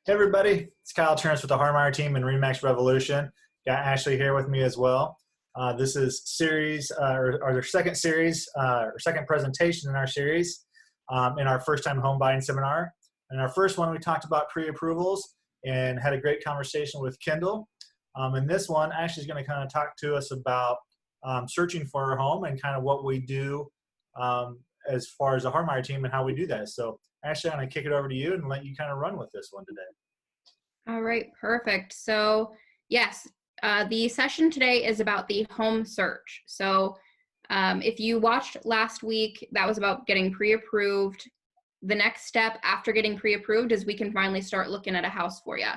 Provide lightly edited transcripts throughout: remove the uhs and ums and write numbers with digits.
Hey everybody, it's Kyle Turns with the Harmeyer team and Remax Revolution. Got Ashlie here with me as well. This is our second series, or second presentation in our series, in our first time home buying seminar. In our first one, we talked about pre-approvals and had a great conversation with Kendall. In this one, Ashley's going to kind of talk to us about searching for our home and kind of what we do as far as the Harmeyer team and how we do that. So Ashley, I'm going to kick it over to you and let you kind of run with this one today. All right, perfect. So yes, the session today is about the home search. So if you watched last week, that was about getting pre-approved. The next step after getting pre-approved is we can finally start looking at a house for you.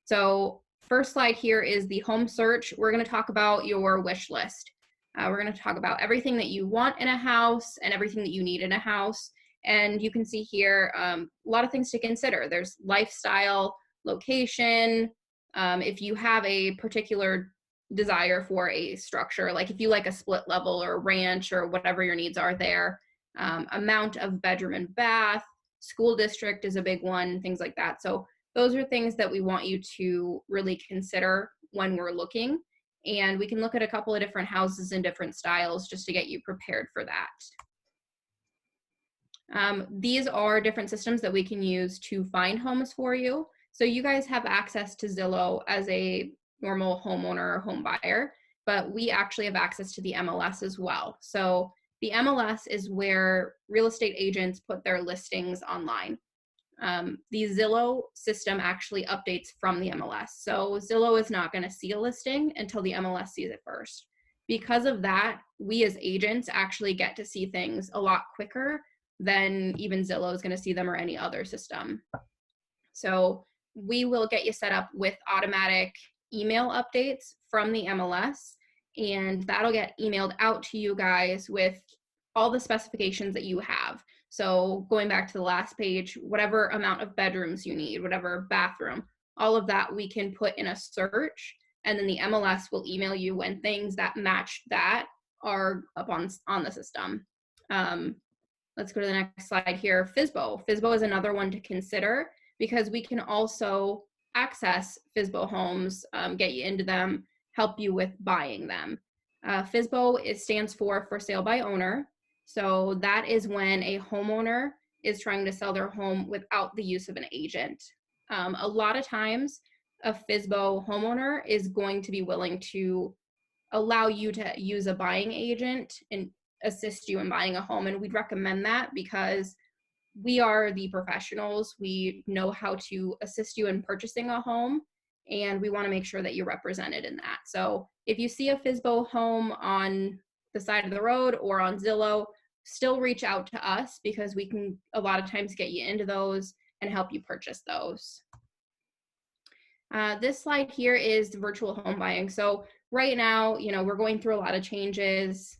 So first slide here is the home search. We're going to talk about your wish list. We're going to talk about everything that you want in a house and everything that you need in a house. And you can see here a lot of things to consider. There's lifestyle, location, if you have a particular desire for a structure, like if you like a split level or a ranch or whatever your needs are there, amount of bedroom and bath, school district is a big one, things like that. So those are things that we want you to really consider when we're looking. And we can look at a couple of different houses in different styles just to get you prepared for that. These are different systems that we can use to find homes for you. So you guys have access to Zillow as a normal homeowner or home buyer, but we actually have access to the MLS as well. So the MLS is where real estate agents put their listings online. The Zillow system actually updates from the MLS. So Zillow is not going to see a listing until the MLS sees it first. Because of that, we as agents actually get to see things a lot quicker than even Zillow is going to see them or any other system. So we will get you set up with automatic email updates from the MLS, and that'll get emailed out to you guys with all the specifications that you have. So going back to the last page, whatever amount of bedrooms you need, whatever bathroom, all of that we can put in a search, and then the MLS will email you when things that match that are up on the system. Let's go to the next slide here. Fizbo. Fizbo is another one to consider, because we can also access Fizbo homes, get you into them, help you with buying them. Fizbo stands for sale by owner. So that is when a homeowner is trying to sell their home without the use of an agent. A lot of times a Fizbo homeowner is going to be willing to allow you to use a buying agent and assist you in buying a home. And we'd recommend that because we are the professionals. We know how to assist you in purchasing a home, and we want to make sure that you're represented in that. So if you see a Fizbo home on the side of the road or on Zillow, still reach out to us, because we can a lot of times get you into those and help you purchase those. This slide here is virtual home buying. So right now, we're going through a lot of changes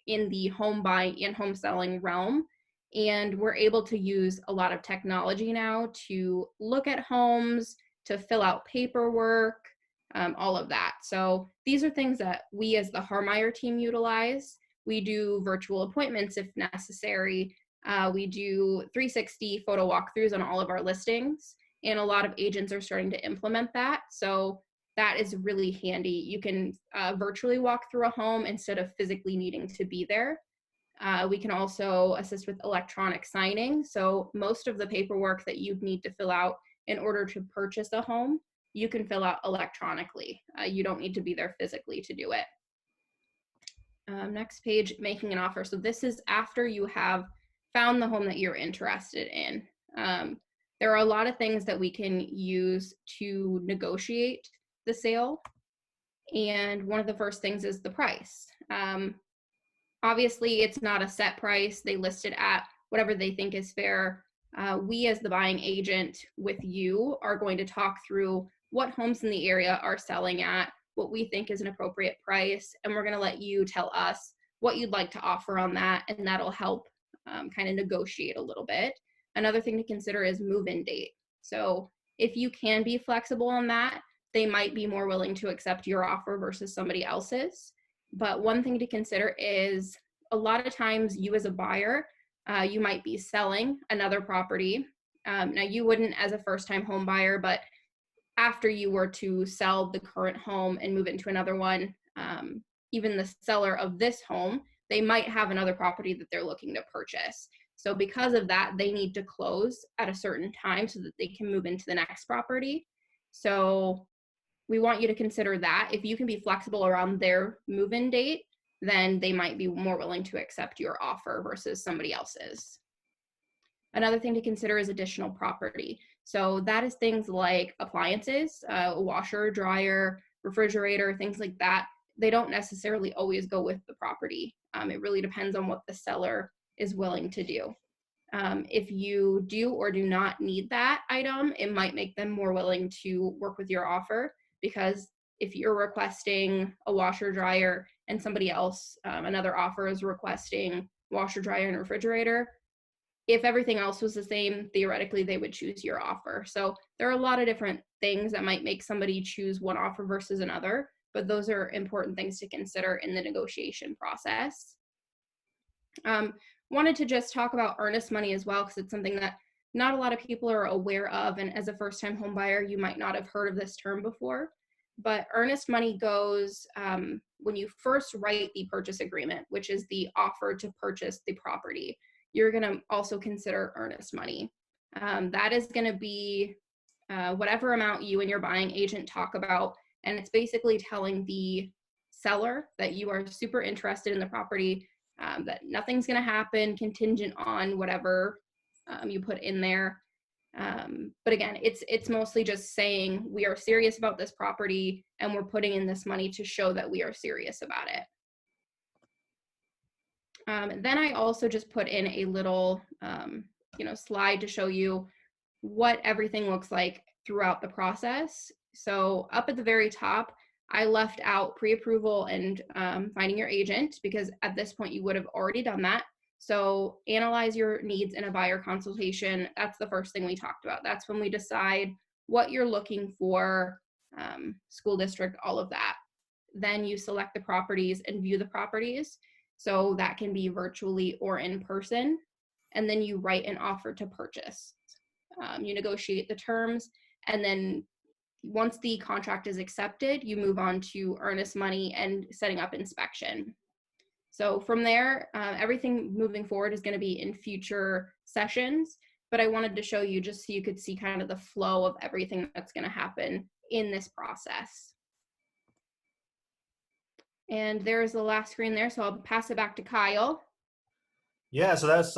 in the home buying and home selling realm. And we're able to use a lot of technology now to look at homes, to fill out paperwork, all of that. So these are things that we as the Harmeyer team utilize. We do virtual appointments if necessary. We do 360 photo walkthroughs on all of our listings, and a lot of agents are starting to implement that. So that is really handy. You can virtually walk through a home instead of physically needing to be there. We can also assist with electronic signing. So most of the paperwork that you'd need to fill out in order to purchase a home, you can fill out electronically. You don't need to be there physically to do it. Next page, making an offer. So this is after you have found the home that you're interested in. There are a lot of things that we can use to negotiate the sale. And one of the first things is the price. Obviously, it's not a set price. They list it at whatever they think is fair. We as the buying agent with you are going to talk through what homes in the area are selling at, what we think is an appropriate price, and we're going to let you tell us what you'd like to offer on that, and that'll help kind of negotiate a little bit. Another thing to consider is move-in date. So if you can be flexible on that, they might be more willing to accept your offer versus somebody else's. But one thing to consider is a lot of times you as a buyer, you might be selling another property Now you wouldn't as a first-time home buyer, but after you were to sell the current home and move into another one, even the seller of this home, they might have another property that they're looking to purchase. So because of that, they need to close at a certain time so that they can move into the next property. So we want you to consider that. If you can be flexible around their move-in date, then they might be more willing to accept your offer versus somebody else's. Another thing to consider is additional property. So that is things like appliances, washer, dryer, refrigerator, things like that. They don't necessarily always go with the property. It really depends on what the seller is willing to do. If you do or do not need that item, it might make them more willing to work with your offer, because if you're requesting a washer, dryer, and somebody else, another offer is requesting washer, dryer, and refrigerator, if everything else was the same, theoretically, they would choose your offer. So there are a lot of different things that might make somebody choose one offer versus another, but those are important things to consider in the negotiation process. Wanted to just talk about earnest money as well, because it's something that not a lot of people are aware of. And as a first-time home buyer, you might not have heard of this term before. But earnest money goes when you first write the purchase agreement, which is the offer to purchase the property. You're going to also consider earnest money. That is going to be whatever amount you and your buying agent talk about. And it's basically telling the seller that you are super interested in the property, that nothing's going to happen contingent on whatever you put in there. But again, it's mostly just saying we are serious about this property and we're putting in this money to show that we are serious about it. Then I also just put in a little, slide to show you what everything looks like throughout the process. So up at the very top, I left out pre-approval and finding your agent, because at this point you would have already done that. So analyze your needs in a buyer consultation. That's the first thing we talked about. That's when we decide what you're looking for, school district, all of that. Then you select the properties and view the properties. So that can be virtually or in person. And then you write an offer to purchase. You negotiate the terms, and then once the contract is accepted, you move on to earnest money and setting up inspection. So from there, everything moving forward is going to be in future sessions, but I wanted to show you just so you could see kind of the flow of everything that's going to happen in this process. And there's the last screen there, so I'll pass it back to Kyle. Yeah, so that's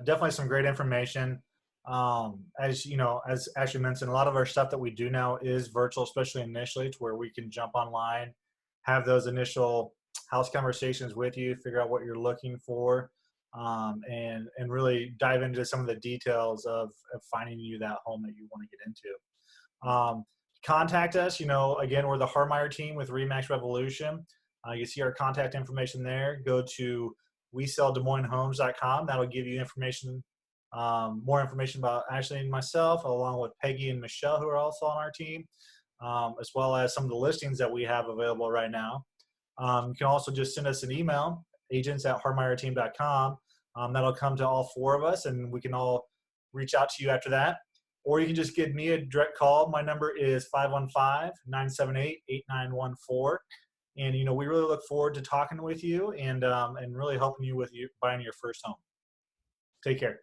definitely some great information. As you know, as Ashlie mentioned, a lot of our stuff that we do now is virtual, especially initially, to where we can jump online, have those initial house conversations with you, figure out what you're looking for, and really dive into some of the details of finding you that home that you want to get into. Contact us. Again, we're the Harmeyer team with RE/MAX Revolution. You see our contact information there. Go to WeSellDesMoinesHomes.com. That'll give you information, more information about Ashlie and myself, along with Peggy and Michelle, who are also on our team, as well as some of the listings that we have available right now. You can also just send us an email, agents@harmeyerteam.com. That'll come to all four of us, and we can all reach out to you after that. Or you can just give me a direct call. My number is 515-978-8914. And, we really look forward to talking with you and really helping you with buying your first home. Take care.